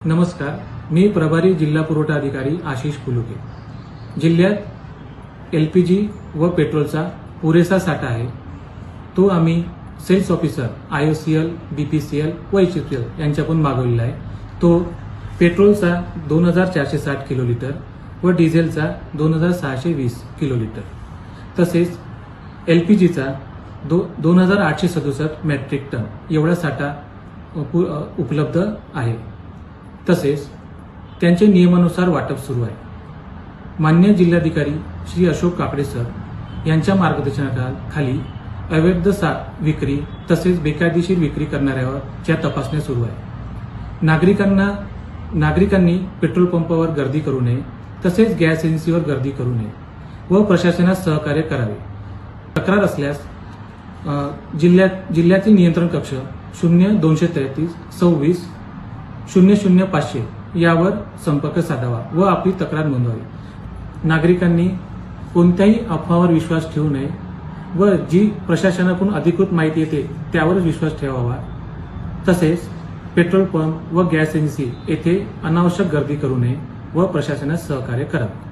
नमस्कार, मी प्रभारी जिल्हा पुरवठा अधिकारी आशिष पुलुके। जिल्ह्यात एलपीजी व पेट्रोलचा पुरेसा साठा आहे। तो आम्ही सेल्स ऑफिसर आयओसीएल, बीपीसीएल व एचपीएल यांच्याकडून मागवलेला आहे। तो पेट्रोलचा 2460 किलोलीटर व डिझेलचा 2620 किलोलीटर, तसेच एलपीजीचा 2867 मेट्रिक टन एवढा साठा उपलब्ध आहे। तसेच त्यांचे नियमानुसार वाटप सुरू आहे। मान्य जिल्हाधिकारी श्री अशोक काकडे सर यांच्या मार्गदर्शनाखाली अवैध विक्री तसेच बेकायदेशीर विक्री करणाऱ्यांच्या तपासण्या सुरू आहे। नागरिकांनी पेट्रोल पंपावर गर्दी करू नये, तसेच गॅस एजन्सीवर गर्दी करू नये व प्रशासनास सहकार्य करावे। तक्रार असल्यास जिल्ह्यातील नियंत्रण कक्ष 0233 26 00500 यावर संपर्क साधावा व आपली तक्रार नोंदवावी। नागरिकांनी कोणत्याही अफवावर विश्वास ठेवू नये व जी प्रशासनाकडून अधिकृत माहिती येते त्यावरच विश्वास ठेवावा। तसेच पेट्रोल पंप व गॅस एजन्सी येथे अनावश्यक गर्दी करू नये व प्रशासनास सहकार्य करावे।